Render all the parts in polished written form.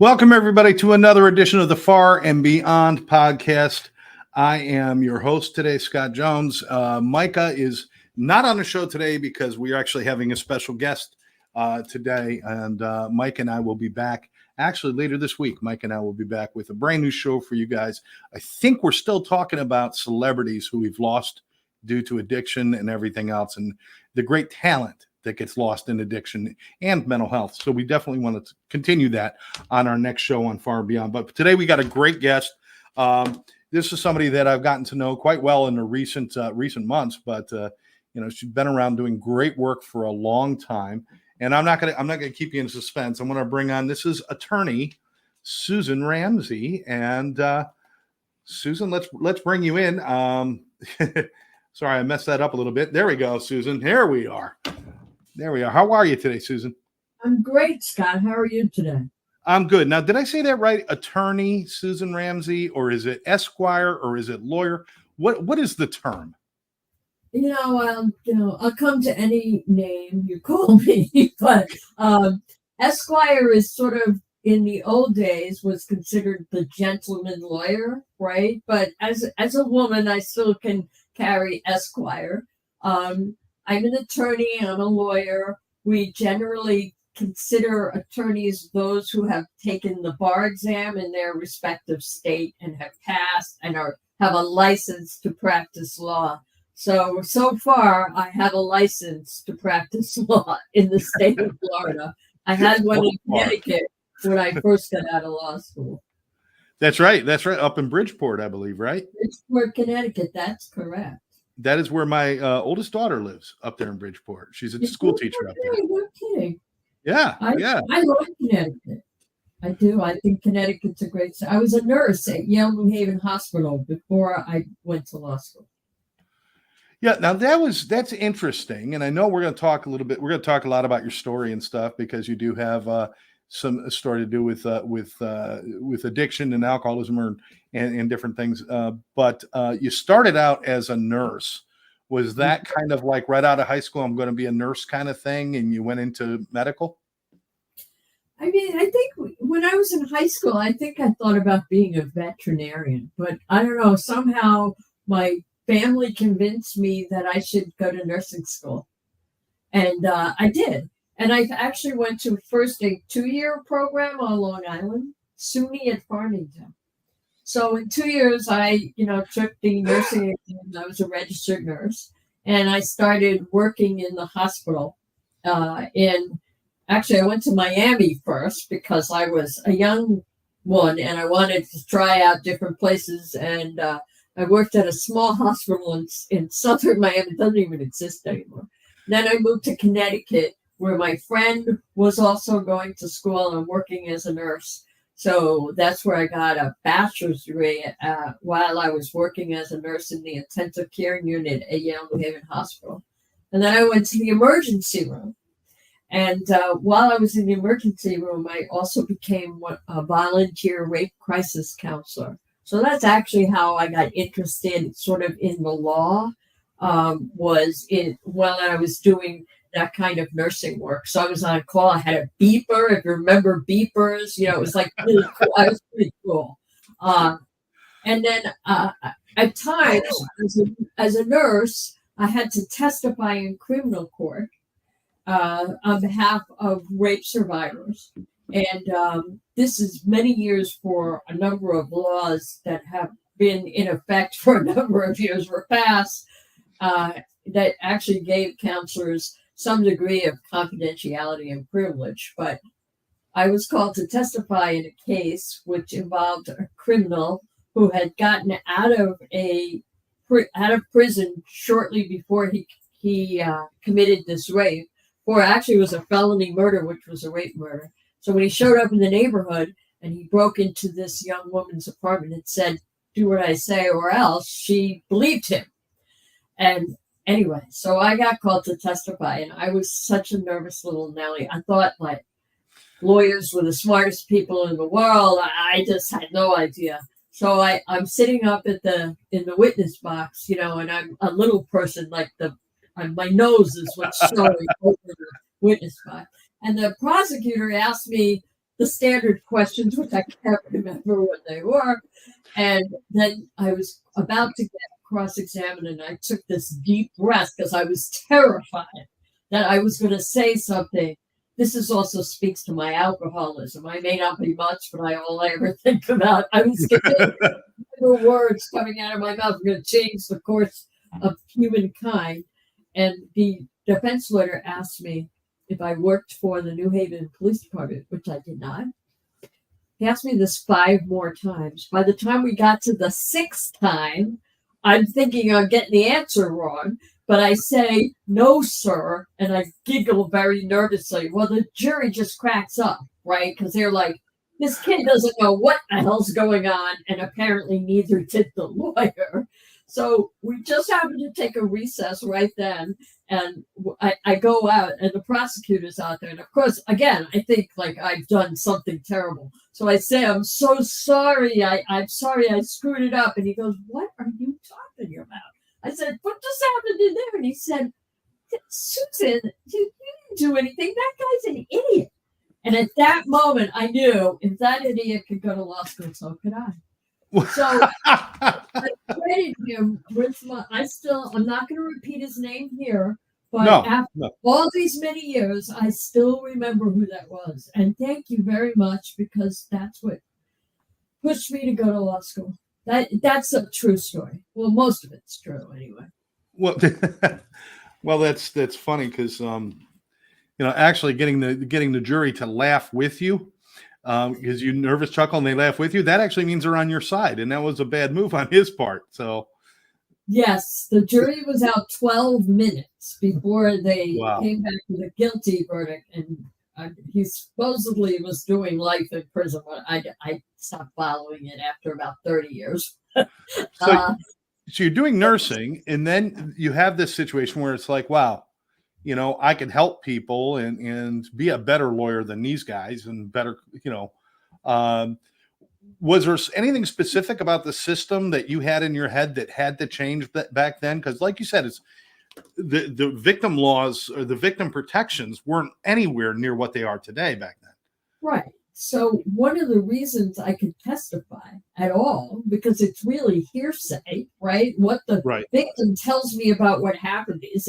Welcome, everybody, to another edition of the Farr and Beyond podcast. I am your host today, Scott Jones. Micah is not on the show today because we are actually having a special guest today, and Mike and I will be back actually later this week. Mike and I will be back with a brand new show for you guys. I think we're still talking about celebrities who we've lost due to addiction and everything else, and the great talent that gets lost in addiction and mental health. So we definitely want to continue that on our next show on Farr Beyond. But today we got a great guest. This is somebody that I've gotten to know quite well in the recent months, but she's been around doing great work for a long time. And I'm not gonna keep you in suspense. I'm gonna bring on, this is attorney Susan Ramsey, and Susan, let's bring you in. Sorry, I messed that up a little bit. There we go, Susan. Here we are. How are you today, Susan? I'm great, Scott. How are you today? I'm good. Now, did I say that right? Attorney Susan Ramsey, or is it Esquire, or is it lawyer? What is the term? I'll come to any name you call me, but Esquire is sort of, in the old days, was considered the gentleman lawyer, right? But as a woman, I still can carry Esquire. I'm an attorney, I'm a lawyer. We generally consider attorneys those who have taken the bar exam in their respective state and have passed and have a license to practice law. So far, I have a license to practice law in the state of Florida. I had one in Connecticut when I first got out of law school. That's right. Up in Bridgeport, I believe, right? Bridgeport, Connecticut. That's correct. That is where my oldest daughter lives, up there in Bridgeport. She's a school teacher up there. No kidding. Yeah. I love Connecticut. I do. I think Connecticut's a great state. I was a nurse at Yale New Haven Hospital before I went to law school. Yeah. Now that's interesting. And I know we're going to talk a little bit. We're going to talk a lot about your story and stuff, because you do have a story to do with addiction and alcoholism and different things. But you started out as a nurse. Was that kind of like right out of high school, I'm going to be a nurse kind of thing, and you went into medical? I mean, I think when I was in high school, I think I thought about being a veterinarian, but I don't know, somehow my family convinced me that I should go to nursing school. And I did. And I actually went to first a 2-year program on Long Island, SUNY at Farmington. So in 2 years, I, took the nursing exam. I was a registered nurse, and I started working in the hospital. Actually, I went to Miami first because I was a young one and I wanted to try out different places. And I worked at a small hospital in southern Miami. It doesn't even exist anymore. Then I moved to Connecticut, where my friend was also going to school and working as a nurse. So that's where I got a bachelor's degree while I was working as a nurse in the intensive care unit at Yale New Haven Hospital. And then I went to the emergency room. And while I was in the emergency room, I also became a volunteer rape crisis counselor. So that's actually how I got interested sort of in the law, while I was doing that kind of nursing work. So I was on call. I had a beeper. If you remember beepers, it was like really cool. I was pretty cool. And then at times, as a nurse, I had to testify in criminal court on behalf of rape survivors. And this is many years for a number of laws that have been in effect for a number of years were passed that actually gave counselors some degree of confidentiality and privilege. But I was called to testify in a case which involved a criminal who had gotten out of prison shortly before he committed this rape, or actually it was a felony murder, which was a rape murder. So when he showed up in the neighborhood and he broke into this young woman's apartment and said, "Do what I say or else," she believed him. And anyway, so I got called to testify, and I was such a nervous little Nelly. I thought like lawyers were the smartest people in the world. I just had no idea. So I'm sitting up in the witness box, and I'm a little person, like my nose is what's showing over the witness box. And the prosecutor asked me the standard questions, which I can't remember what they were. And then I was about to get cross-examined, and I took this deep breath because I was terrified that I was going to say something. This is also speaks to my alcoholism. I may not be much, but all I ever think about, I was convinced the words coming out of my mouth were going to change the course of humankind. And the defense lawyer asked me if I worked for the New Haven Police Department, which I did not. He asked me this 5 more times. By the time we got to the 6th time, I'm thinking I'm getting the answer wrong, but I say, no, sir, and I giggle very nervously. Well, the jury just cracks up, right? Because they're like, this kid doesn't know what the hell's going on, and apparently neither did the lawyer. So we just happened to take a recess right then, and I go out, and the prosecutor's out there. And of course, again, I think like I've done something terrible. So I say, I'm so sorry. I'm sorry I screwed it up. And he goes, what are you talking about? I said, what just happened in there? And he said, Susan, you didn't do anything. That guy's an idiot. And at that moment, I knew if that idiot could go to law school, so could I. So I credited him with I'm not going to repeat his name here, but after all these many years, I still remember who that was. And thank you very much, because that's what pushed me to go to law school. That's a true story. Well, most of it's true anyway. Well, that's funny because actually getting the jury to laugh with you, because you nervous chuckle and they laugh with you, that actually means they're on your side, and that was a bad move on his part. So yes, the jury was out 12 minutes before they came back with a guilty verdict, and he supposedly was doing life in prison, but I stopped following it after about 30 years. So you're doing nursing, and then you have this situation where it's like, wow, I could help people and be a better lawyer than these guys, and better, was there anything specific about the system that you had in your head that had to change back then? Because like you said, it's the victim laws or the victim protections weren't anywhere near what they are today back then. Right. So one of the reasons I could testify at all, because it's really hearsay, right? What the victim tells me about what happened is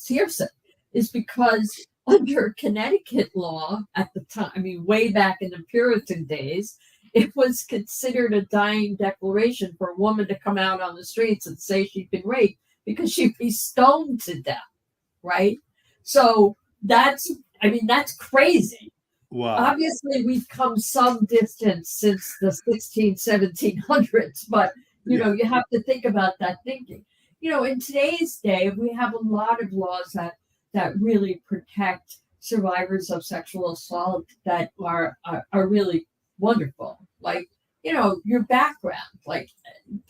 hearsay, is because under Connecticut law at the time, I mean, way back in the Puritan days, it was considered a dying declaration for a woman to come out on the streets and say she'd been raped, because she'd be stoned to death, right? So that's crazy. Wow. Obviously, we've come some distance since the 1700s, but, you have to think about that thinking. In today's day, we have a lot of laws that really protect survivors of sexual assault that are really wonderful. Like, your background, like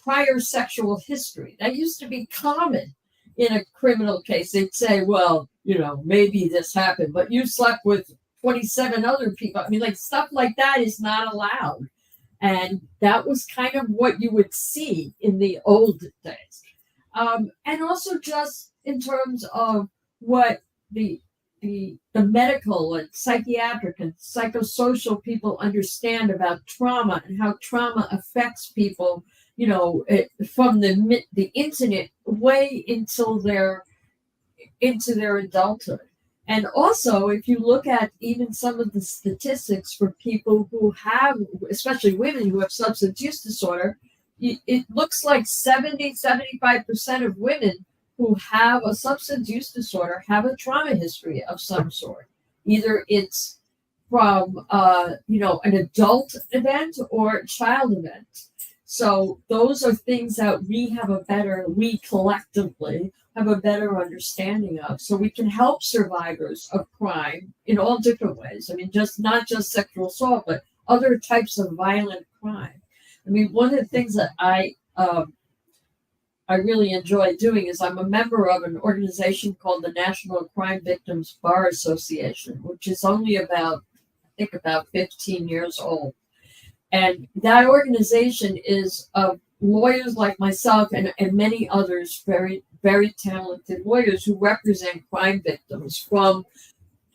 prior sexual history. That used to be common in a criminal case. They'd say, well, maybe this happened, but you slept with 27 other people. I mean, like, stuff like that is not allowed. And that was kind of what you would see in the old days. And also just in terms of what the medical and psychiatric and psychosocial people understand about trauma and how trauma affects people, from the incident way into their adulthood. And also, if you look at even some of the statistics for people who have, especially women who have substance use disorder, it looks like 75% of women who have a substance use disorder have a trauma history of some sort. Either it's from, an adult event or a child event. So those are things that we collectively have a better understanding of. So we can help survivors of crime in all different ways. I mean, not just sexual assault, but other types of violent crime. I mean, one of the things that I really enjoy doing is I'm a member of an organization called the National Crime Victims Bar Association, which is only about 15 years old. And that organization is of lawyers like myself and many others, very, very talented lawyers who represent crime victims from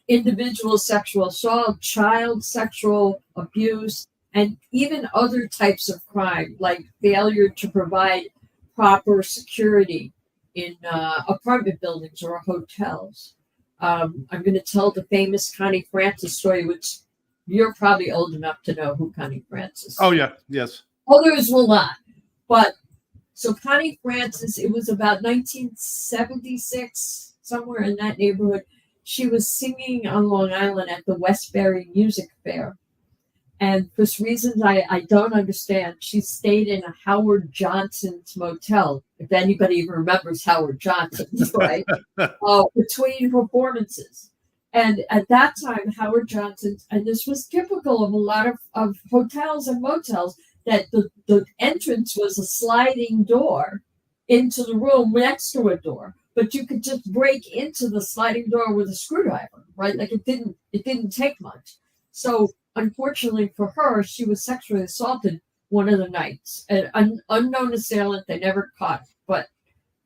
individual sexual assault, child sexual abuse, and even other types of crime, like failure to provide proper security in apartment buildings or hotels. I'm going to tell the famous Connie Francis story, which you're probably old enough to know who Connie Francis is. Oh, yeah. Yes. Others will not. But so Connie Francis, it was about 1976, somewhere in that neighborhood. She was singing on Long Island at the Westbury Music Fair. And for reasons I don't understand, she stayed in a Howard Johnson's motel, if anybody even remembers Howard Johnson's, right? Between performances. And at that time, Howard Johnson's, and this was typical of a lot of hotels and motels, that the entrance was a sliding door into the room next to a door. But you could just break into the sliding door with a screwdriver, right? Like it didn't take much. So unfortunately for her, she was sexually assaulted one of the nights. An unknown assailant, they never caught. But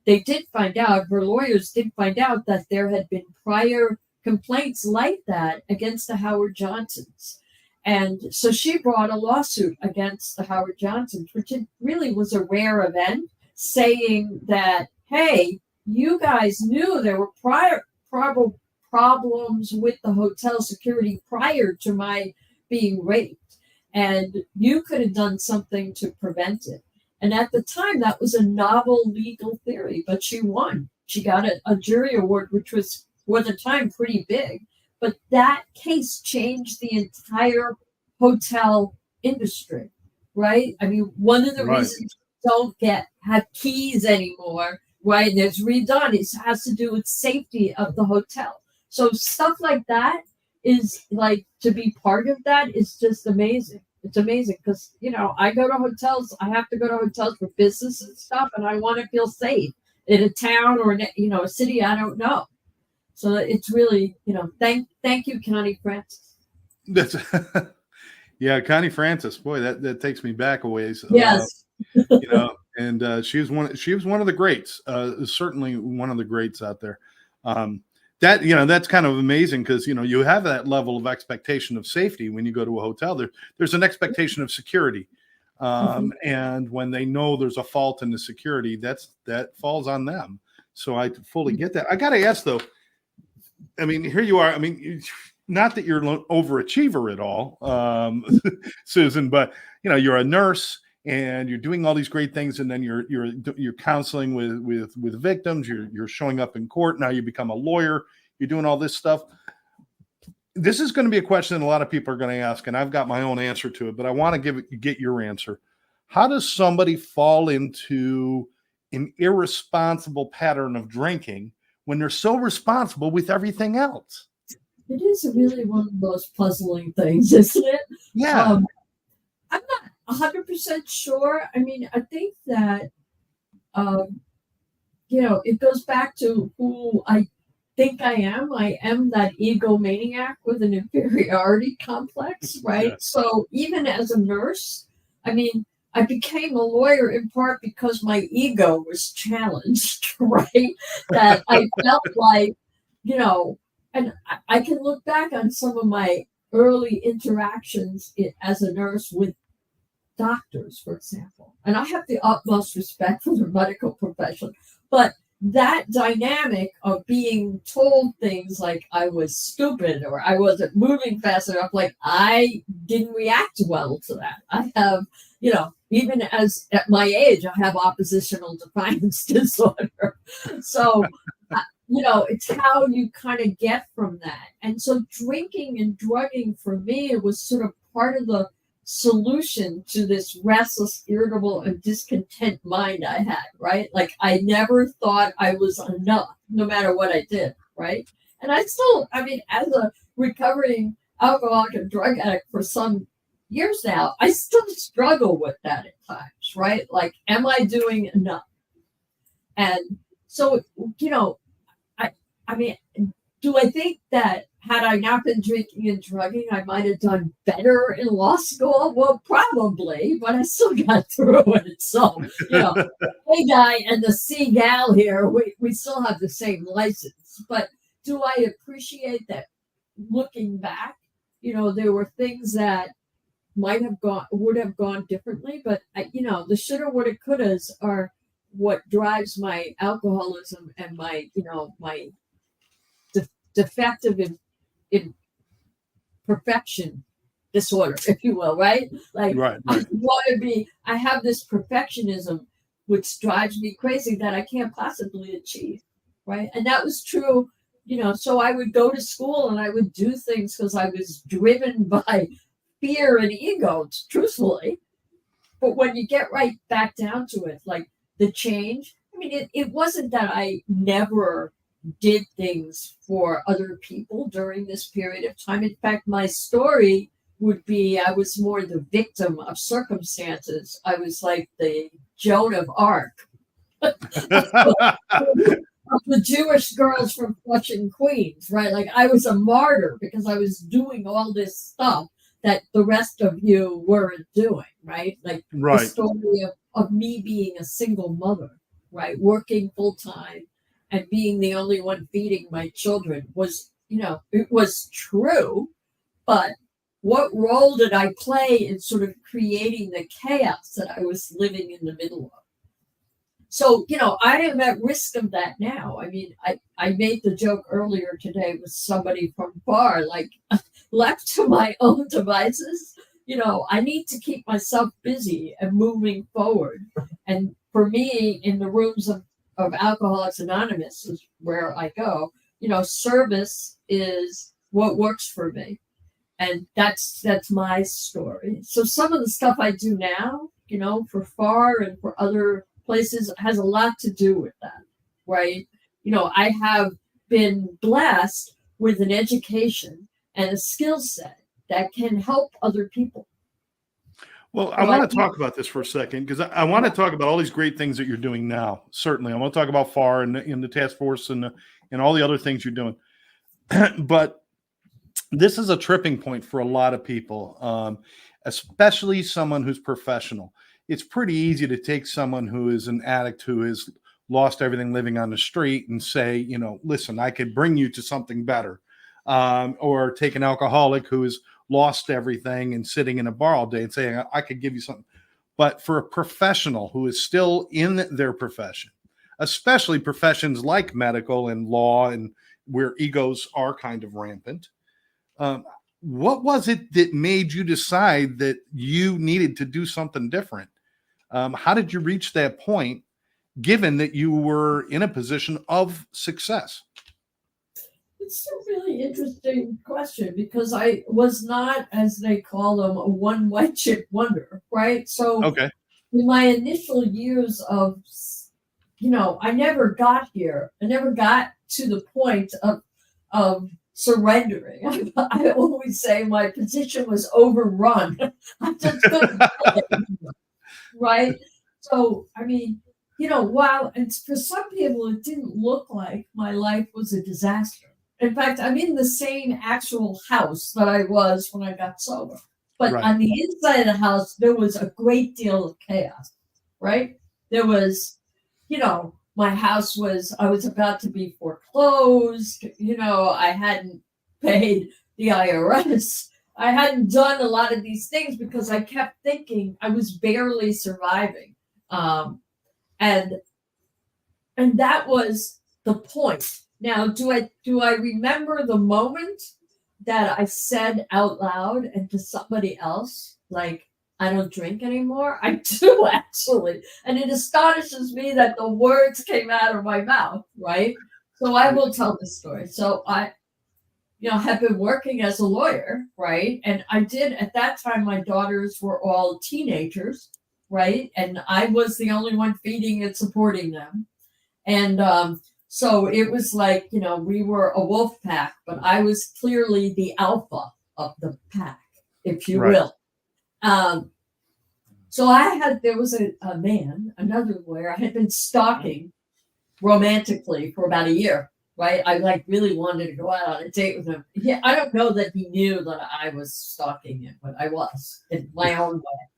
they did find out, her lawyers did find out that there had been prior complaints like that against the Howard Johnsons. And so she brought a lawsuit against the Howard Johnsons, which it really was a rare event, saying that, hey, you guys knew there were prior problems with the hotel security prior to my being raped, and you could have done something to prevent it. And at the time, that was a novel legal theory, but she won. She got a jury award, which was, for the time, pretty big. But that case changed the entire hotel industry, right? I mean, one of the reasons don't have keys anymore, right? And it's redone. It has to do with safety of the hotel. So stuff like that is like, to be part of that is just amazing. It's amazing because, I go to hotels. I have to go to hotels for business and stuff, and I want to feel safe in a town or, a city I don't know. So it's really, thank you, Connie Francis. That's yeah, Connie Francis. Boy, that takes me back a ways. Yes. And she was one of the greats. Certainly one of the greats out there. That's kind of amazing because you have that level of expectation of safety when you go to a hotel. There's an expectation of security, and when they know there's a fault in the security, that falls on them. So I fully get that. I got to ask though. I mean, here you are. I mean, not that you're an overachiever at all, Susan, but you're a nurse and you're doing all these great things, and then you're counseling with victims. You're showing up in court. Now you become a lawyer. You're doing all this stuff. This is going to be a question that a lot of people are going to ask, and I've got my own answer to it, but I want to get your answer. How does somebody fall into an irresponsible pattern of drinking when they're so responsible with everything else? It is really one of the most puzzling things, isn't it? Yeah. I'm not 100% sure. I mean, I think that, it goes back to who I think I am. I am that egomaniac with an inferiority complex, right? Yeah. So even as a nurse, I mean, I became a lawyer in part because my ego was challenged, right? That I felt like, and I can look back on some of my early interactions as a nurse with doctors, for example. And I have the utmost respect for the medical profession. But that dynamic of being told things like I was stupid or I wasn't moving fast enough, like I didn't react well to that. I have, even as at my age, I have oppositional defiance disorder. So, it's how you kind of get from that. And so drinking and drugging for me, it was sort of part of the solution to this restless, irritable, and discontent mind I had, right? Like I never thought I was enough, no matter what I did, right? And I still, as a recovering alcoholic and drug addict for some years now, I still struggle with that at times, right? Like, am I doing enough? And so, do I think that had I not been drinking and drugging, I might have done better in law school? Well, probably, but I still got through it. So, hey guy and the C gal here, we still have the same license. But do I appreciate that looking back, there were things that would have gone differently, but the shoulda, woulda, couldas are what drives my alcoholism and my defective in perfection disorder, if you will, right? Like Right. I have this perfectionism which drives me crazy that I can't possibly achieve, right? And that was true, so I would go to school and I would do things because I was driven by fear and ego, truthfully. But when you get right back down to it, like the change, I mean, it wasn't that I never did things for other people during this period of time. In fact, my story would be I was more the victim of circumstances. I was like the Joan of Arc of the Jewish girls from Flushing, Queens, right? Like I was a martyr because I was doing all this stuff that the rest of you weren't doing, right? Like the story of me being a single mother, right? Working full time and being the only one feeding my children was, it was true, but what role did I play in sort of creating the chaos that I was living in the middle of? So, I am at risk of that now. I mean, I made the joke earlier today with somebody from Farr, like left to my own devices, I need to keep myself busy and moving forward. And for me, in the rooms of Alcoholics Anonymous is where I go, service is what works for me. And that's my story. So some of the stuff I do now, for Farr and for other places has a lot to do with that, right? I have been blessed with an education and a skill set that can help other people. Well, I want to talk about this for a second because I want to talk about all these great things that you're doing now. Certainly, I want to talk about Farr and in the task force and all the other things you're doing. But this is a tripping point for a lot of people, especially someone who's professional. It's pretty easy to take someone who is an addict who has lost everything living on the street and say, listen, I could bring you to something better. Or take an alcoholic who has lost everything and sitting in a bar all day and saying, I could give you something. But for a professional who is still in their profession, especially professions like medical and law and where egos are kind of rampant, what was it that made you decide that you needed to do something different? How did you reach that point, given that you were in a position of success? It's a really interesting question because I was not, as they call them, a one white chip wonder, right? So okay. In my initial years of, I never got here. I never got to the point of surrendering. I always say my position was overrun. I just couldn't get it anymore, right? So, I mean, while it's for some people, it didn't look like my life was a disaster. In fact, I'm in the same actual house that I was when I got sober. But on the inside of the house, there was a great deal of chaos, right? There was, my house I was about to be foreclosed. I hadn't paid the IRS. I hadn't done a lot of these things because I kept thinking I was barely surviving. And that was the point. Now, do I remember the moment that I said out loud and to somebody else, like, I don't drink anymore? I do, actually. And it astonishes me that the words came out of my mouth, right? So I will tell this story. So I have been working as a lawyer, right? And I did, at that time, my daughters were all teenagers, right? And I was the only one feeding and supporting them. And so it was like, we were a wolf pack, but I was clearly the alpha of the pack, if you will. So there was a man, another lawyer, I had been stalking romantically for about a year, right? I really wanted to go out on a date with him. Yeah, I don't know that he knew that I was stalking him, but I was in my own way.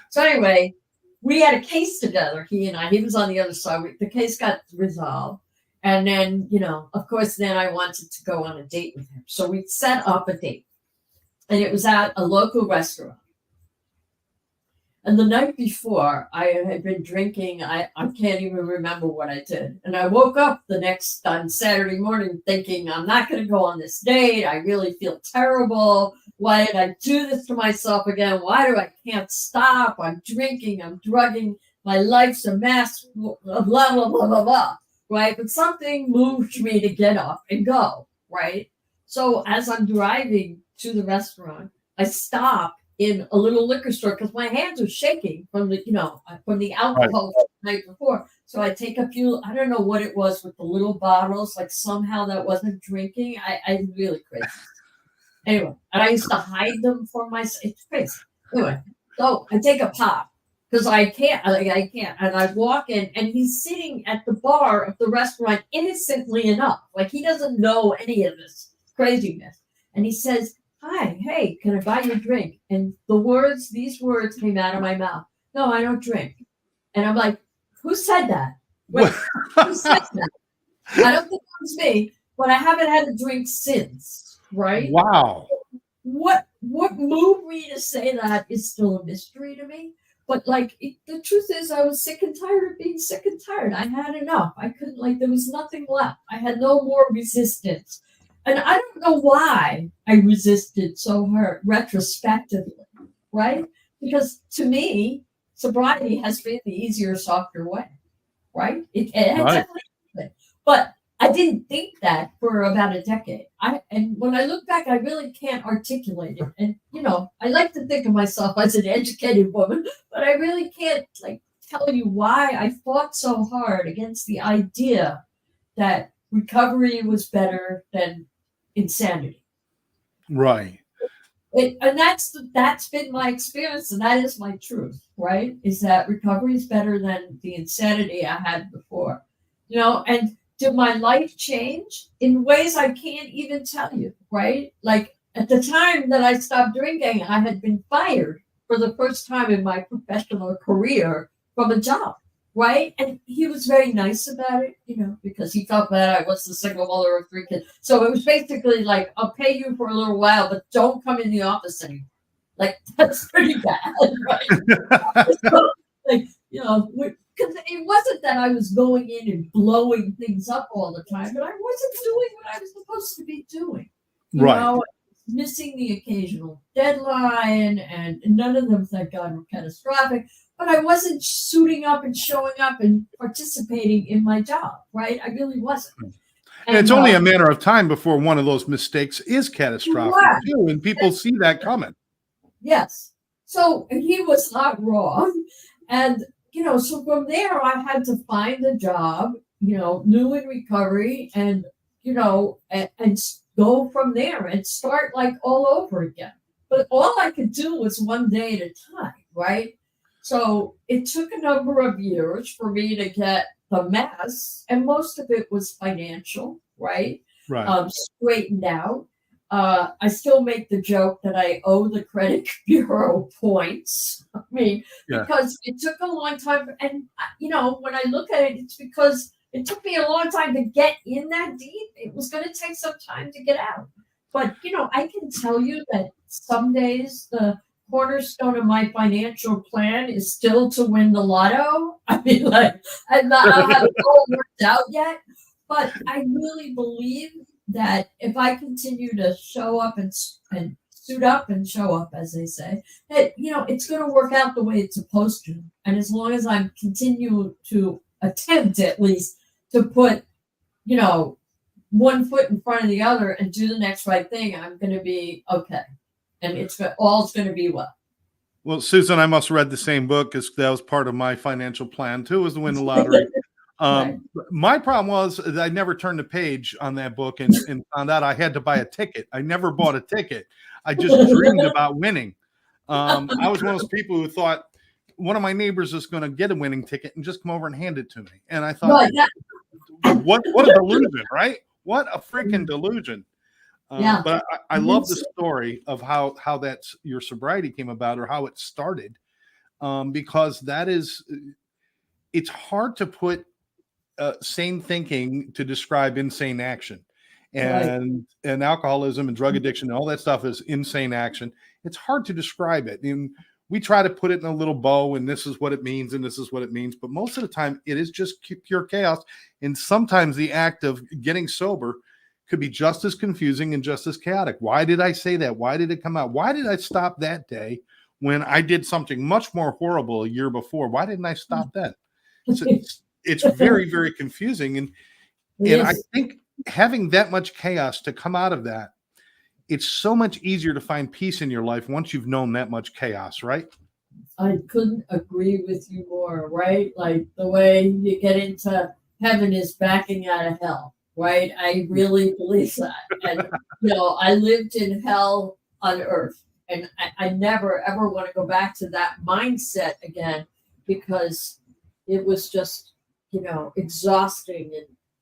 So anyway, we had a case together, he and I. He was on the other side. The case got resolved. And then, of course, then I wanted to go on a date with him. So we set up a date, and it was at a local restaurant. And the night before, I had been drinking. I can't even remember what I did. And I woke up on Saturday morning thinking, I'm not going to go on this date. I really feel terrible. Why did I do this to myself again? Why do I can't stop? I'm drinking. I'm drugging. My life's a mess. Blah, blah, blah, blah, blah. Right? But something moved me to get up and go. Right? So as I'm driving to the restaurant, I stop in a little liquor store because my hands are shaking from the alcohol the night before. So I take a few, I don't know what it was with the little bottles, like somehow that wasn't drinking. I'm really crazy. Anyway, and I used to hide them for myself. It's crazy. Anyway, so I take a pop because I can't. And I walk in, and he's sitting at the bar of the restaurant innocently enough. Like he doesn't know any of this craziness. And he says, hi, hey, can I buy you a drink? And these words came out of my mouth. No, I don't drink. And I'm like, who said that? Wait, who said that? I don't think it was me, but I haven't had a drink since, right? Wow. What moved me to say that is still a mystery to me. But the truth is I was sick and tired of being sick and tired. I had enough. I couldn't, there was nothing left. I had no more resistance. And I don't know why I resisted so hard retrospectively, right? Because to me, sobriety has been the easier, softer way, right? It definitely has. But I didn't think that for about a decade. And when I look back, I really can't articulate it. And, I like to think of myself as an educated woman, but I really can't tell you why I fought so hard against the idea that recovery was better than insanity. Right. And that's been my experience, and that is my truth, right? Is that recovery is better than the insanity I had before. And did my life change in ways I can't even tell you, right? Like at the time that I stopped drinking, I had been fired for the first time in my professional career from a job. Right. And he was very nice about it, because he felt that I was the single mother of 3 kids. So it was basically like, I'll pay you for a little while, but don't come in the office anymore. That's pretty bad. Right. So, because it wasn't that I was going in and blowing things up all the time, but I wasn't doing what I was supposed to be doing. Right. Missing the occasional deadline, and none of them, thank God, were catastrophic. But I wasn't suiting up and showing up and participating in my job, right? I really wasn't. And it's only a matter of time before one of those mistakes is catastrophic too, and people see that coming. Yes. So he was not wrong. And, so from there I had to find a job, new in recovery, and, and go from there and start all over again. But all I could do was one day at a time, right? So it took a number of years for me to get the mess, and most of it was financial, right? Right. Straightened out. I still make the joke that I owe the credit bureau points. I mean, because it took a long time. And, when I look at it, it's because it took me a long time to get in that deep. It was going to take some time to get out. But, I can tell you that some days the cornerstone of my financial plan is still to win the lotto. I mean, I don't have it all worked out yet, but I really believe that if I continue to show up and suit up and show up, as they say, that, it's going to work out the way it's supposed to. And as long as I'm continue to attempt, at least, to put, one foot in front of the other and do the next right thing, I'm going to be okay. And all's going to be well. Well, Susan, I must have read the same book, because that was part of my financial plan too, was to win the lottery. Right. My problem was that I never turned the page on that book and found out I had to buy a ticket. I never bought a ticket. I just dreamed about winning. I was one of those people who thought one of my neighbors is going to get a winning ticket and just come over and hand it to me. And I thought, what a delusion, right? What a freaking delusion. But I love the story of how that's your sobriety came about, or how it started, because it's hard to put sane thinking to describe insane action. Right. And alcoholism and drug addiction and all that stuff is insane action. It's hard to describe it. And we try to put it in a little bow, and this is what it means, and this is what it means. But most of the time, it is just pure chaos. And sometimes the act of getting sober could be just as confusing and just as chaotic. Why did I say that? Why did it come out? Why did I stop that day when I did something much more horrible a year before? Why didn't I stop then? So it's very, very confusing. And I think having that much chaos to come out of that, it's so much easier to find peace in your life once you've known that much chaos, right? I couldn't agree with you more, right? Like the way you get into heaven is backing out of hell, right? I really believe that. And, I lived in hell on earth, and I never, ever want to go back to that mindset again, because it was just, exhausting,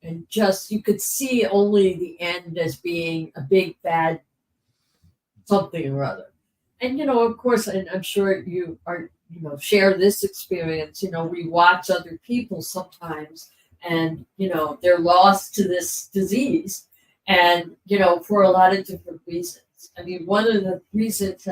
and just, you could see only the end as being a big, bad something or other. And, of course, and I'm sure you are, share this experience. We watch other people sometimes, and, they're lost to this disease, and, for a lot of different reasons. I mean, one of the reasons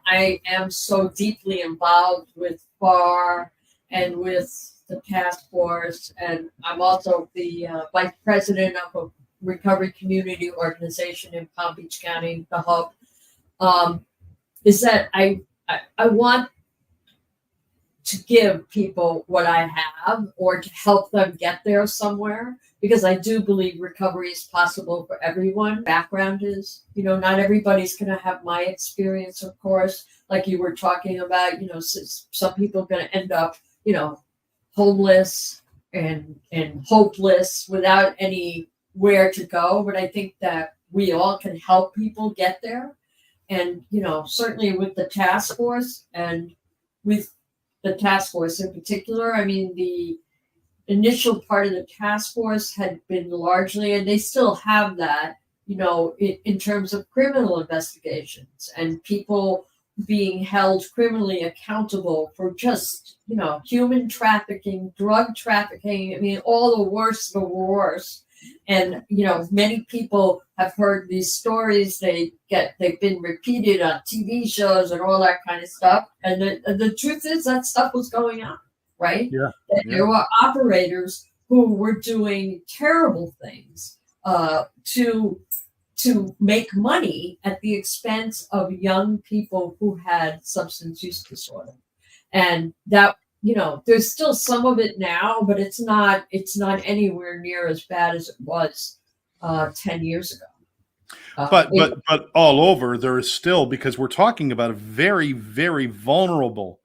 I am so deeply involved with Farr and with the task force, and I'm also the vice president of a recovery community organization in Palm Beach County, the hub, is that I want to give people what I have, or to help them get there somewhere, because I do believe recovery is possible for everyone. Background is, not everybody's going to have my experience, of course, like you were talking about. Some people are going to end up, homeless and hopeless without anywhere to go. But I think that we all can help people get there. And, certainly with the task force, and with the task force in particular, I mean, the initial part of the task force had been largely, and they still have that, in terms of criminal investigations and people being held criminally accountable for just, human trafficking, drug trafficking. I mean, all the worst of the worst. And, many people have heard these stories. They've been repeated on TV shows and all that kind of stuff. And the truth is that stuff was going on, right? Yeah. There were operators who were doing terrible things to make money at the expense of young people who had substance use disorder. And that, there's still some of it now, but it's not anywhere near as bad as it was 10 years ago. But all over, there is still, because we're talking about a very, very vulnerable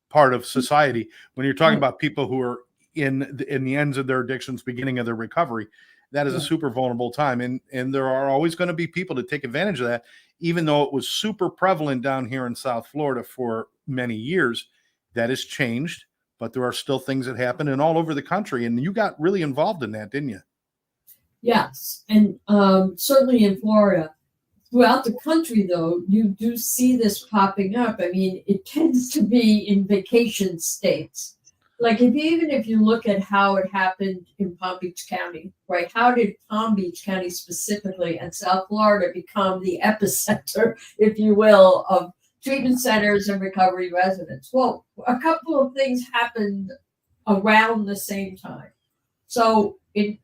part of society. When you're talking about people who are in the ends of their addictions, beginning of their recovery, that is a super vulnerable time. And there are always going to be people to take advantage of that, even though it was super prevalent down here in South Florida for many years. That has changed, but there are still things that happen and all over the country. And you got really involved in that, didn't you? Yes. And certainly in Florida. Throughout the country, though, you do see this popping up. I mean, it tends to be in vacation states. Like even if you look at how it happened in Palm Beach County, right? How did Palm Beach County specifically and South Florida become the epicenter, if you will, of treatment centers and recovery residents? Well, a couple of things happened around the same time. So in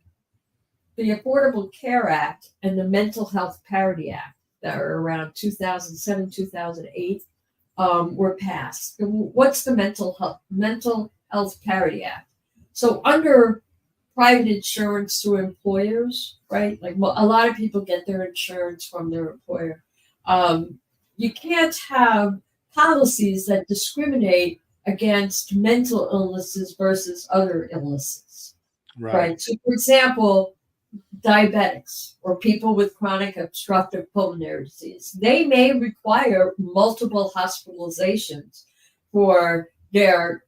the Affordable Care Act and the Mental Health Parity Act that are around 2007, 2008 were passed. What's the Mental Health Parity Act? So under private insurance through employers, right? Like a lot of people get their insurance from their employer. You can't have policies that discriminate against mental illnesses versus other illnesses, right? So, for example, diabetics or people with chronic obstructive pulmonary disease, they may require multiple hospitalizations for their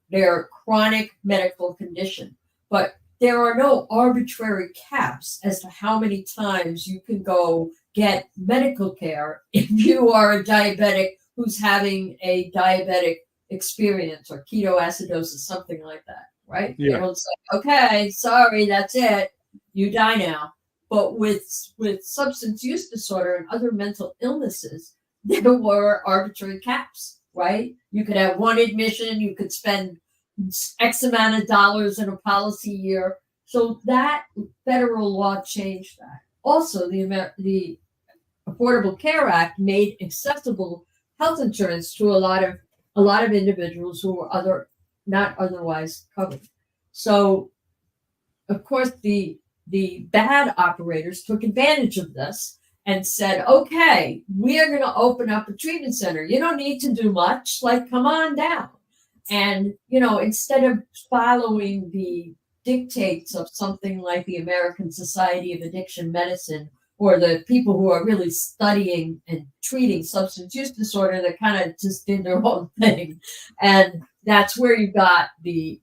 chronic medical condition, but there are no arbitrary caps as to how many times you can go get medical care if you are a diabetic who's having a diabetic experience or ketoacidosis, something like that, right? Yeah. They don't say, okay, sorry, that's it, you die now. But with substance use disorder and other mental illnesses, there were arbitrary caps, right? You could have one admission, you could spend X amount of dollars in a policy year. So that federal law changed that. Also, the Affordable Care Act made accessible health insurance to a lot of individuals who were not otherwise covered. So, of course, the bad operators took advantage of this and said, okay, we are going to open up a treatment center. You don't need to do much. Like, come on down. And, instead of following the dictates of something like the American Society of Addiction Medicine or the people who are really studying and treating substance use disorder, they kind of just did their own thing. And that's where you got the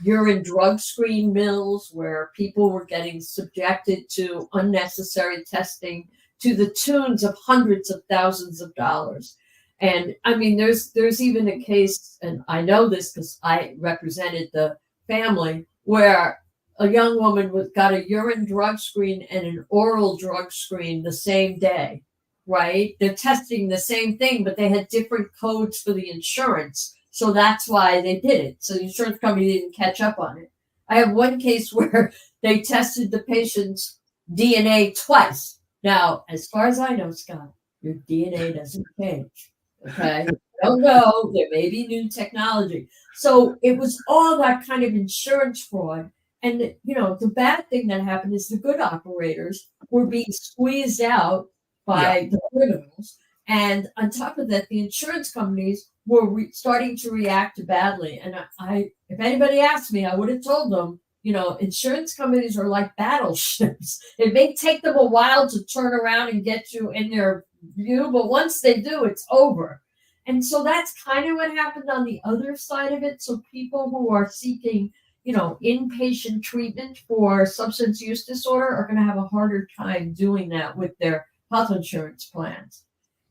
urine drug screen mills, where people were getting subjected to unnecessary testing to the tunes of hundreds of thousands of dollars. And I mean, there's even a case, and I know this because I represented the family, where a young woman got a urine drug screen and an oral drug screen the same day, right? They're testing the same thing, but they had different codes for the insurance. So that's why they did it. So the insurance company didn't catch up on it. I have one case where they tested the patient's DNA twice. Now, as far as I know, Scott, your DNA doesn't change. Okay? I don't know. There may be new technology. So it was all that kind of insurance fraud. And, the bad thing that happened is the good operators were being squeezed out by the criminals. And on top of that, the insurance companies were starting to react badly. And if anybody asked me, I would have told them, insurance companies are like battleships. It may take them a while to turn around and get you in their view, but once they do, it's over. And so that's kind of what happened on the other side of it. So people who are seeking, inpatient treatment for substance use disorder are going to have a harder time doing that with their health insurance plans.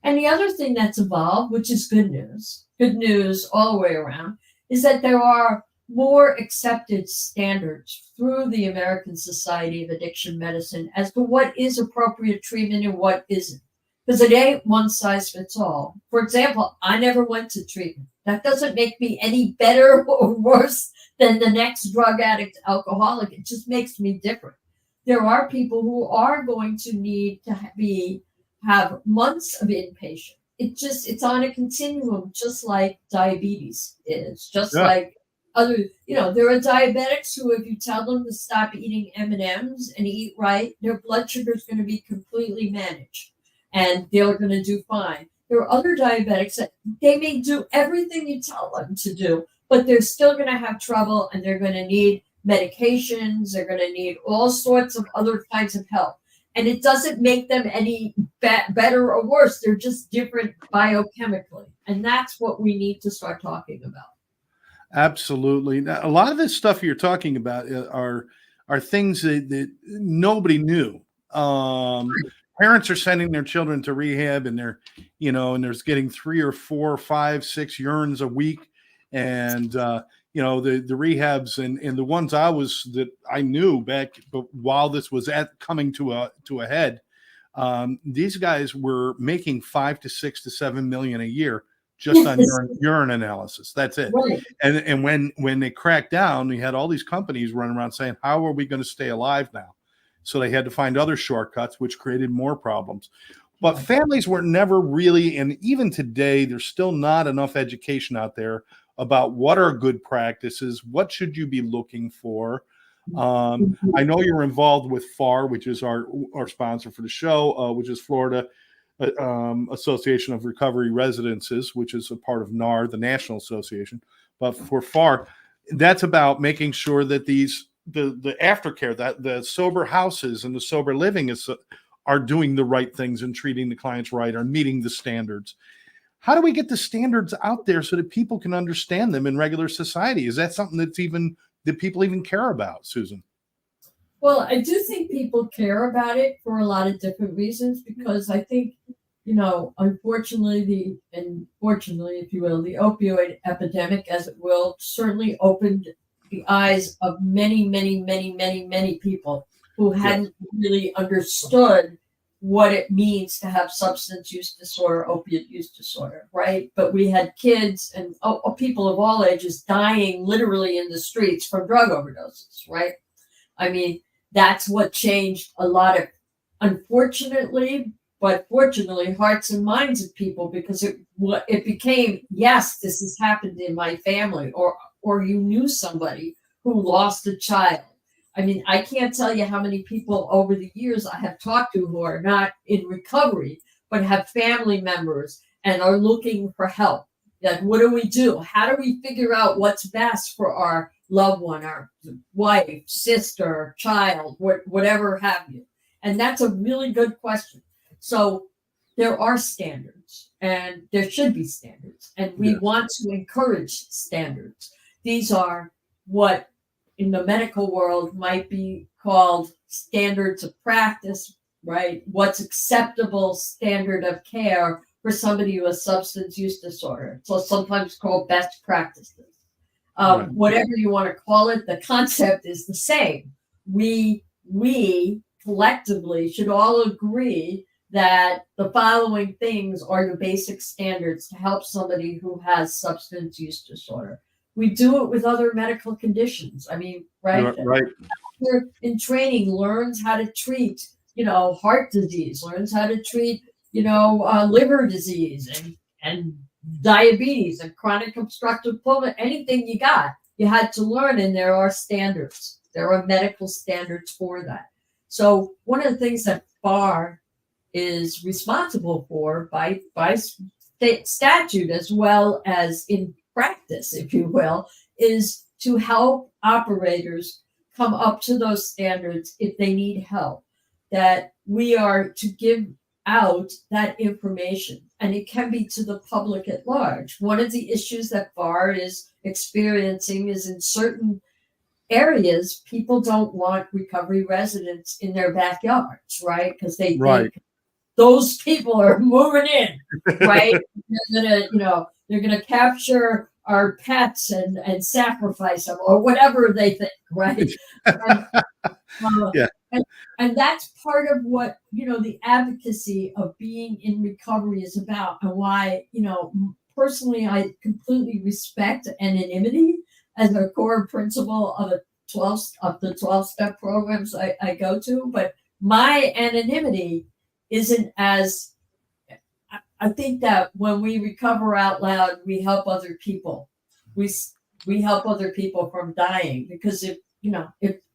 And the other thing that's evolved, which is good news all the way around, is that there are more accepted standards through the American Society of Addiction Medicine as to what is appropriate treatment and what isn't. Because it ain't one size fits all. For example, I never went to treatment. That doesn't make me any better or worse than the next drug addict, alcoholic. It just makes me different. There are people who are going to need to have months of inpatient. It's on a continuum, just like diabetes is, just like other, there are diabetics who, if you tell them to stop eating M&Ms and eat right, their blood sugar is going to be completely managed and they're going to do fine. There are other diabetics that they may do everything you tell them to do, but they're still going to have trouble and they're going to need medications. They're going to need all sorts of other kinds of help. And it doesn't make them any better or worse. They're just different biochemically. And that's what we need to start talking about. Absolutely. Now, a lot of this stuff you're talking about are things that nobody knew. Parents are sending their children to rehab and they're, and there's getting 3 or 4, 5, 6 urines a week. And, the rehabs and the ones that I knew back, but while this was coming to a head, these guys were making $5 to $6 to $7 million a year just on urine analysis. That's it. Right. And when they cracked down, we had all these companies running around saying, how are we going to stay alive now? So they had to find other shortcuts, which created more problems. But families were never really, and even today, there's still not enough education out there about what are good practices, what should you be looking for. I know you're involved with Farr, which is our sponsor for the show, which is Florida Association of Recovery Residences, which is a part of NAR, the National Association. But for Farr, that's about making sure that the aftercare, that the sober houses and the sober living are doing the right things and treating the clients right, are meeting the standards. How do we get the standards out there so that people can understand them in regular society? Is that something that people even care about, Susan? Well, I do think people care about it for a lot of different reasons, because I think, unfortunately, fortunately, if you will, the opioid epidemic, as it will, certainly opened the eyes of many, many, many, many, many people who hadn't really understood what it means to have substance use disorder, opiate use disorder, right? But we had kids and people of all ages dying literally in the streets from drug overdoses, right? I mean, that's what changed a lot of, unfortunately, but fortunately, hearts and minds of people, because it became, yes, this has happened in my family, or you knew somebody who lost a child. I mean, I can't tell you how many people over the years I have talked to who are not in recovery, but have family members and are looking for help. Like, what do we do? How do we figure out what's best for our loved one, our wife, sister, child, whatever have you? And that's a really good question. So there are standards, and there should be standards, and we want to encourage standards. These are what in the medical world might be called standards of practice, right? What's acceptable standard of care for somebody with substance use disorder. So sometimes called best practices. Whatever you want to call it, the concept is the same. We collectively should all agree that the following things are the basic standards to help somebody who has substance use disorder. We do it with other medical conditions. I mean, right? Right. In training, learns how to treat, heart disease, learns how to treat, liver disease and diabetes and chronic obstructive pulmonary, anything you had to learn, and there are standards. There are medical standards for that. So one of the things that Farr is responsible for by state statute, as well as in practice, if you will, is to help operators come up to those standards if they need help, that we are to give out that information, and it can be to the public at large. One of the issues that Farr is experiencing is in certain areas, people don't want recovery residents in their backyards, right? Because they think those people are moving in, right? They're gonna capture our pets and sacrifice them, or whatever they think, right? And that's part of what the advocacy of being in recovery is about, and why personally I completely respect anonymity as a core principle of the 12-step programs I go to. But my anonymity isn't as, I think that when we recover out loud, we help other people. We help other people from dying, because if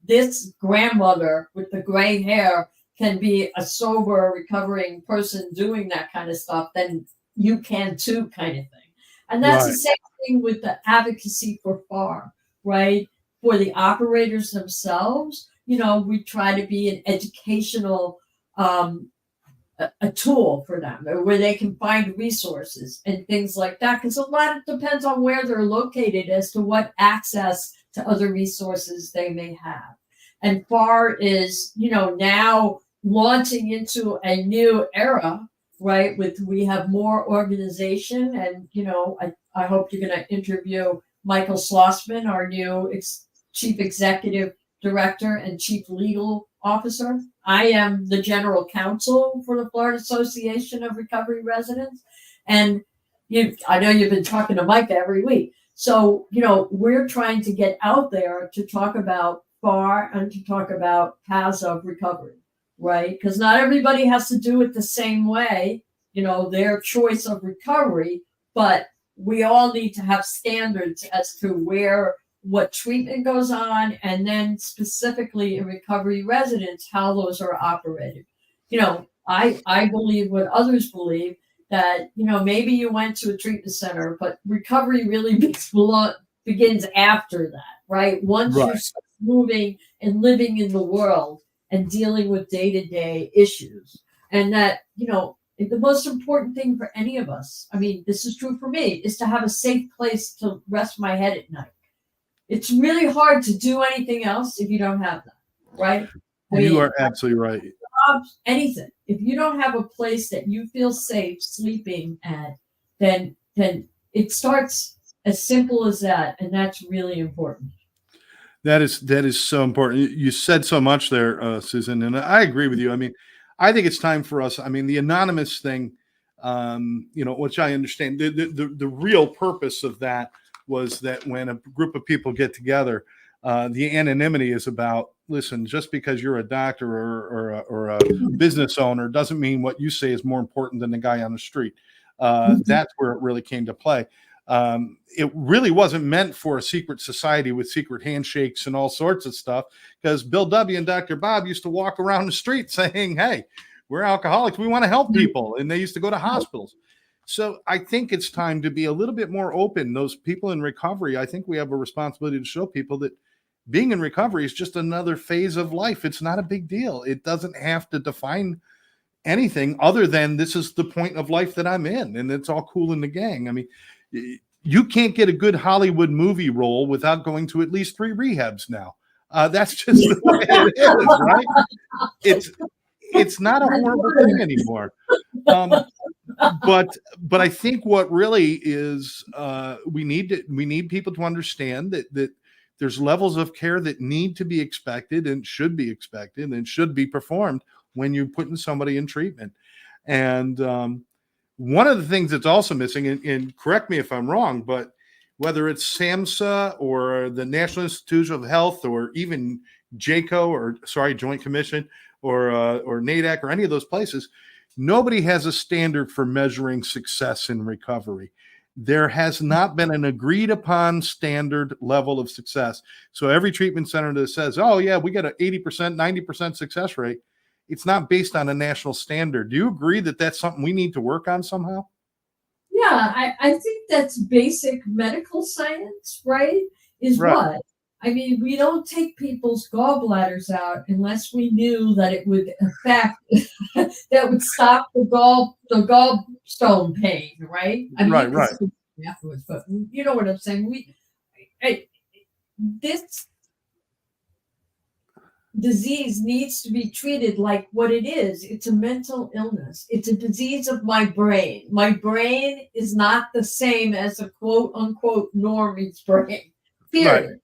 this grandmother with the gray hair can be a sober, recovering person doing that kind of stuff, then you can too, kind of thing. And that's the same thing with the advocacy for Farr, right? For the operators themselves, we try to be an educational a tool for them, where they can find resources and things like that, because a lot of depends on where they're located as to what access to other resources they may have. And Farr is now launching into a new era, right? We have more organization, and I hope you're going to interview Michael Schlossman, our new chief executive director and chief legal officer. I am the general counsel for the Florida Association of Recovery Residents. And I know you've been talking to Micah every week. So, we're trying to get out there to talk about Farr and to talk about paths of recovery, right? Because not everybody has to do it the same way, their choice of recovery, but we all need to have standards as to what treatment goes on, and then specifically in recovery residents, how those are operated. I believe what others believe, that, maybe you went to a treatment center, but recovery really begins after that, right? Once you start moving and living in the world and dealing with day-to-day issues. And that, the most important thing for any of us, I mean, this is true for me, is to have a safe place to rest my head at night. It's really hard to do anything else if you don't have that, right? You are absolutely right. jobs, anything. If you don't have a place that you feel safe sleeping at, then it starts as simple as that, and that's really important. That is so important. You said so much there, Susan, and I agree with you. I mean, I think it's time for us. I mean, the anonymous thing, which I understand. The real purpose of that was that when a group of people get together, the anonymity is about, listen, just because you're a doctor or a business owner doesn't mean what you say is more important than the guy on the street. That's where it really came to play. It really wasn't meant for a secret society with secret handshakes and all sorts of stuff, because Bill W. and Dr. Bob used to walk around the street saying, hey, we're alcoholics. We want to help people. And they used to go to hospitals. So I think it's time to be a little bit more open. Those people in recovery, I think we have a responsibility to show people that being in recovery is just another phase of life. It's not a big deal. It doesn't have to define anything other than this is the point of life that I'm in, and it's all cool in the gang. I mean, you can't get a good Hollywood movie role without going to at least 3 rehabs now. That's just the way it is, right? It's not a horrible thing anymore. But I think what really is, we need people to understand that there's levels of care that need to be expected and should be expected and should be performed when you're putting somebody in treatment. And one of the things that's also missing, and correct me if I'm wrong, but whether it's SAMHSA or the National Institute of Health or even Joint Commission or NADAC or any of those places, nobody has a standard for measuring success in recovery. There has not been an agreed upon standard level of success. So every treatment center that says, oh yeah, we got an 80%, 90% success rate, it's not based on a national standard. Do you agree that that's something we need to work on somehow? Yeah, I think that's basic medical science, right? Is right. What? I mean, we don't take people's gallbladders out unless we knew that it would affect, that would stop the gallstone pain, right? I mean, right. Afterwards, but you know what I'm saying? This disease needs to be treated like what it is. It's a mental illness. It's a disease of my brain. My brain is not the same as a quote unquote normie's brain, period. Right.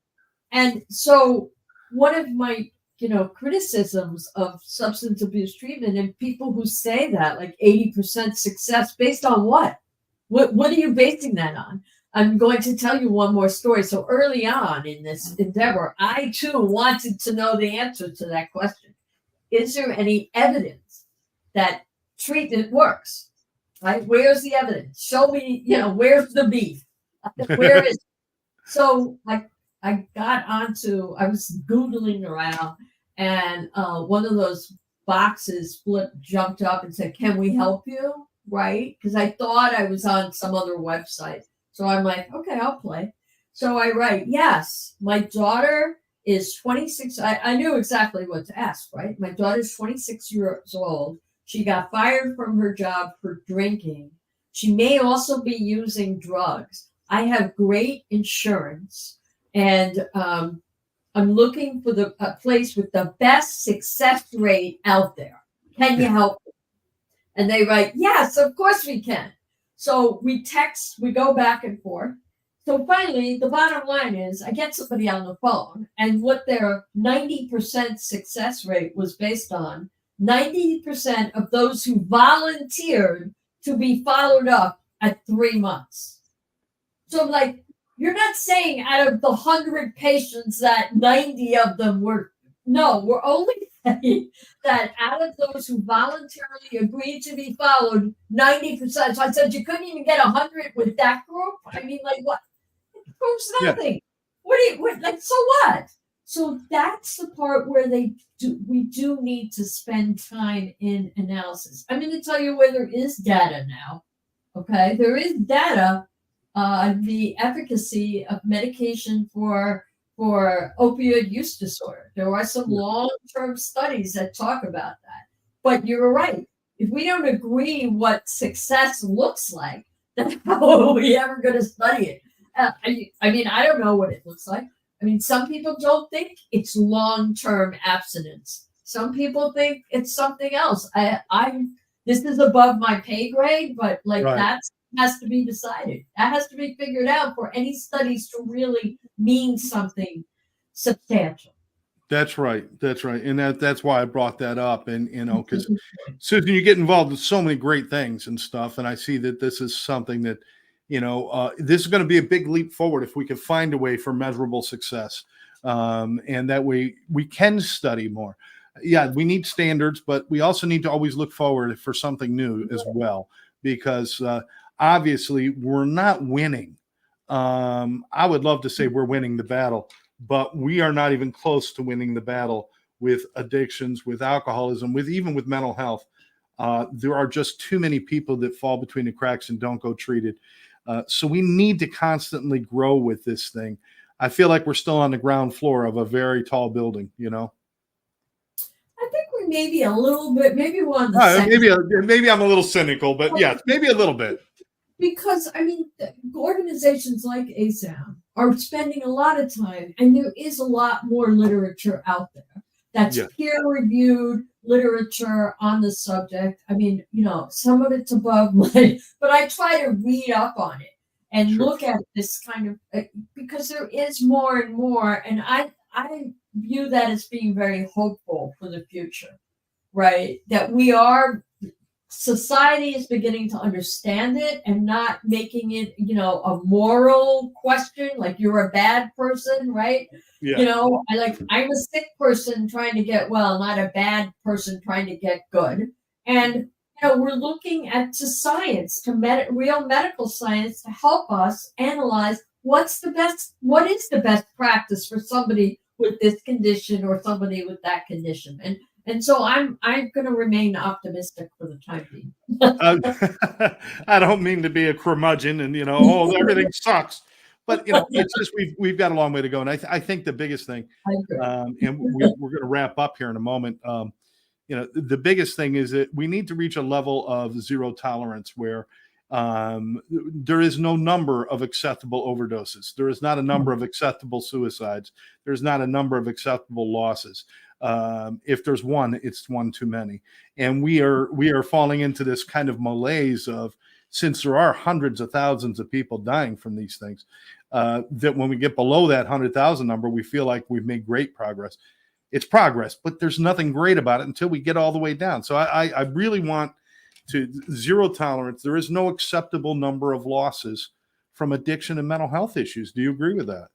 And so one of my, criticisms of substance abuse treatment and people who say that, like 80% success, based on what? What are you basing that on? I'm going to tell you one more story. So early on in this endeavor, I too wanted to know the answer to that question. Is there any evidence that treatment works? Right? Where's the evidence? Show me, where's the beef? Where is it? So I was Googling around, and one of those boxes jumped up and said, can we help you? Right? Because I thought I was on some other website. So I'm like, okay, I'll play. So I write, yes, my daughter is 26. I knew exactly what to ask, right? My daughter's 26 years old. She got fired from her job for drinking. She may also be using drugs. I have great insurance, and I'm looking for a place with the best success rate out there. Can you help me? And they write, yes, of course we can. So we text, we go back and forth. So finally, the bottom line is I get somebody on the phone, and what their 90% success rate was based on, 90% of those who volunteered to be followed up at 3 months. So like, you're not saying out of the 100 patients that 90 of them were, no, we're only saying that out of those who voluntarily agreed to be followed, 90%. So I said, you couldn't even get 100 with that group? I mean, like what? It proves nothing. Yeah. So what? So that's the part where we do need to spend time in analysis. I'm going to tell you where there is data now. Okay. There is data on the efficacy of medication for opioid use disorder. There are some long-term studies that talk about that. But you're right. If we don't agree what success looks like, then how are we ever going to study it? I mean, I don't know what it looks like. I mean, some people don't think it's long-term abstinence. Some people think it's something else. This is above my pay grade, but like Right. that has to be decided. That has to be figured out for any studies to really mean something substantial. That's right. That's right. And that's why I brought that up. And, because Susan, you get involved with so many great things and stuff. And I see that this is something that, this is going to be a big leap forward if we can find a way for measurable success. And that way we can study more. Yeah, we need standards, but we also need to always look forward for something new as well, because obviously we're not winning. I would love to say we're winning the battle, but we are not even close to winning the battle with addictions, with alcoholism, even with mental health. There are just too many people that fall between the cracks and don't go treated. So we need to constantly grow with this thing. I feel like we're still on the ground floor of a very tall building, I think we maybe a little bit, maybe we're on the second. Maybe I'm a little cynical, but yeah, maybe a little bit. Because I mean, organizations like ASAM are spending a lot of time, and there is a lot more literature out there that's peer-reviewed literature on the subject. I mean, some of it's above my, but I try to read up on it and look at this kind of, because there is more and more, and I view that as being very hopeful for the future, right? That society is beginning to understand it and not making it, a moral question, like you're a bad person, right? Yeah. I'm a sick person trying to get well, not a bad person trying to get good. And, we're looking at science, real medical science to help us analyze what is the best practice for somebody with this condition or somebody with that condition. And so I'm going to remain optimistic for the time being. I don't mean to be a curmudgeon and, everything sucks. But, it's just we've got a long way to go. And I think the biggest thing, and we're going to wrap up here in a moment, the biggest thing is that we need to reach a level of zero tolerance where there is no number of acceptable overdoses. There is not a number of acceptable suicides. There's not a number of acceptable losses. If there's one, it's one too many. And we are falling into this kind of malaise of, since there are hundreds of thousands of people dying from these things, that when we get below that 100,000 number, we feel like we've made great progress. It's progress, but there's nothing great about it until we get all the way down. So I really want to zero tolerance. There is no acceptable number of losses from addiction and mental health issues. Do you agree with that?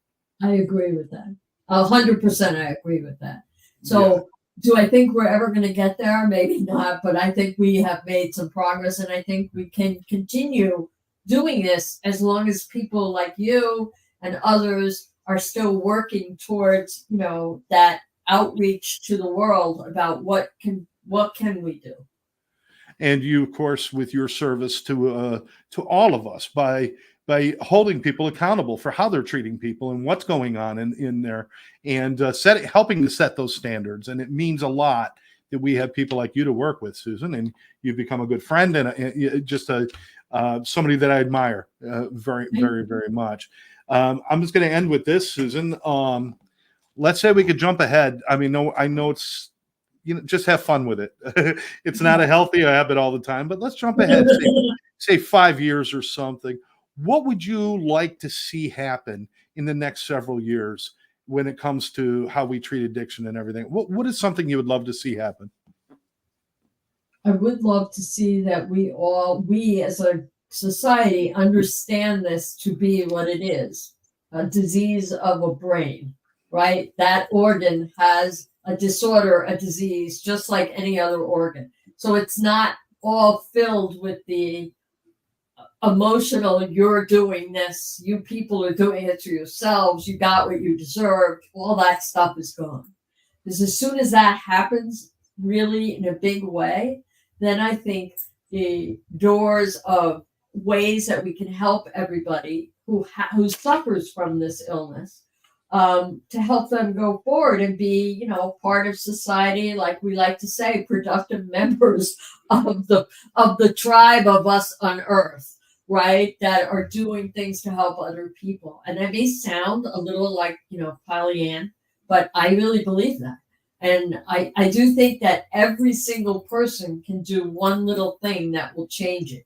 I agree with that. 100% I agree with that. So do I think we're ever going to get there? Maybe not, but I think we have made some progress, and I think we can continue doing this as long as people like you and others are still working towards, that outreach to the world about what can we do. And you, of course, with your service to all of us by holding people accountable for how they're treating people and what's going on in there, and helping to set those standards. And it means a lot that we have people like you to work with, Susan, and you've become a good friend and just somebody that I admire very, very, very much. I'm just going to end with this, Susan. Let's say we could jump ahead. I mean, I know it's, just have fun with it. It's not a healthy habit all the time, but let's jump ahead, say 5 years or something. What would you like to see happen in the next several years when it comes to how we treat addiction and everything? What is something you would love to see happen? I would love to see that we as a society understand this to be what it is, a disease of a brain, right? That organ has a disorder, a disease, just like any other organ. So it's not all filled with the emotional, you're doing this, you people are doing it to yourselves, you got what you deserved, all that stuff is gone. Because as soon as that happens, really in a big way, then I think the doors of ways that we can help everybody who suffers from this illness, to help them go forward and be, part of society, like we like to say, productive members of the tribe of us on Earth, right? That are doing things to help other people. And that may sound a little like, Pollyanna, but I really believe that. And I do think that every single person can do one little thing that will change it.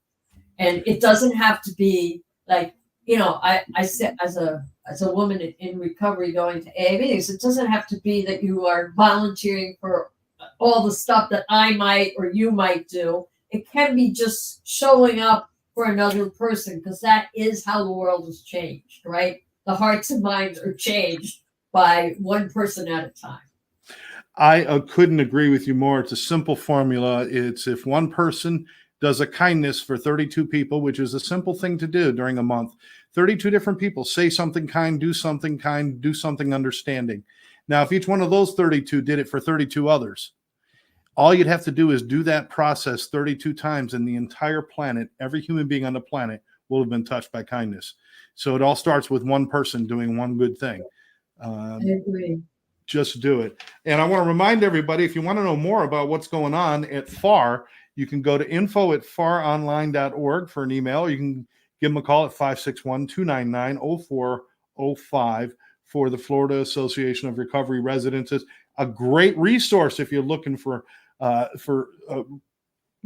And it doesn't have to be like, I said as a woman in recovery going to AA meetings, it doesn't have to be that you are volunteering for all the stuff that I might or you might do. It can be just showing up for another person, because that is how the world has changed, right? The hearts and minds are changed by one person at a time. I couldn't agree with you more. It's a simple formula. It's if one person does a kindness for 32 people, which is a simple thing to do during a month, 32 different people say something kind, do something kind, do something understanding. Now, if each one of those 32 did it for 32 others, all you'd have to do is do that process 32 times, and the entire planet, every human being on the planet, will have been touched by kindness. So it all starts with one person doing one good thing. I agree. Just do it. And I want to remind everybody, if you want to know more about what's going on at Farr, you can go to info@farronline.org for an email, or you can give them a call at 561-299-0405 for the Florida Association of Recovery Residences. A great resource if you're looking for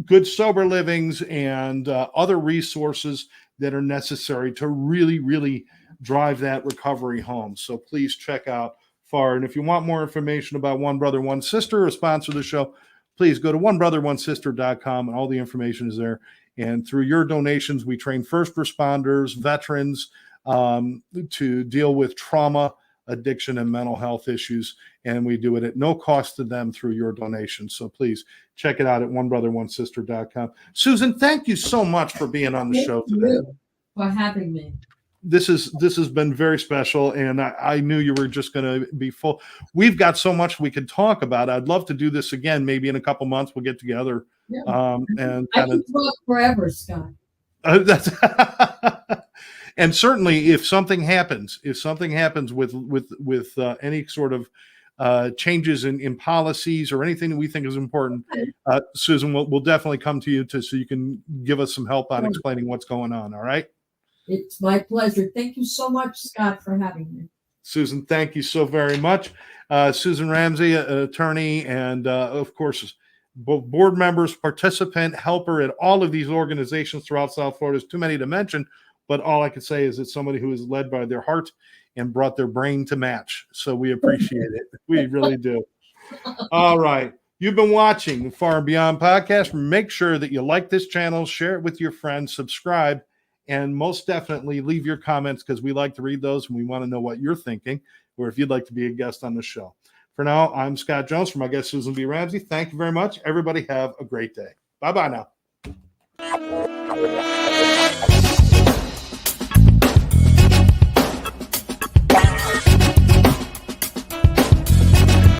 good sober livings and other resources that are necessary to really, really drive that recovery home. So please check out Farr. And if you want more information about One Brother, One Sister, or sponsor the show, please go to onebrother1sister.com, and all the information is there. And through your donations, we train first responders, veterans to deal with trauma, addiction, and mental health issues. And we do it at no cost to them through your donations. So please check it out at onebrother1sister.com. Susan, thank you so much for being on the show today. Thank you for having me. This has been very special, and I knew you were just going to be full. We've got so much we could talk about. I'd love to do this again. Maybe in a couple months we'll get together. Yeah. And I can talk forever, Scott. And certainly, if something happens with any sort of changes in policies or anything that we think is important, Susan, we'll definitely come to you so you can give us some help on explaining what's going on. All right. It's my pleasure. Thank you so much, Scott, for having me. Susan, thank you so very much. Susan Ramsey, an attorney, and of course, board members, participant, helper at all of these organizations throughout South Florida. There's too many to mention, but all I can say is it's somebody who is led by their heart and brought their brain to match. So we appreciate it. We really do. All right. You've been watching the Farr Beyond podcast. Make sure that you like this channel, share it with your friends, subscribe, and most definitely leave your comments, because we like to read those and we want to know what you're thinking, or if you'd like to be a guest on the show. For now, I'm Scott Jones, for my guest Susan B. Ramsey. Thank you very much. Everybody have a great day. Bye-bye now.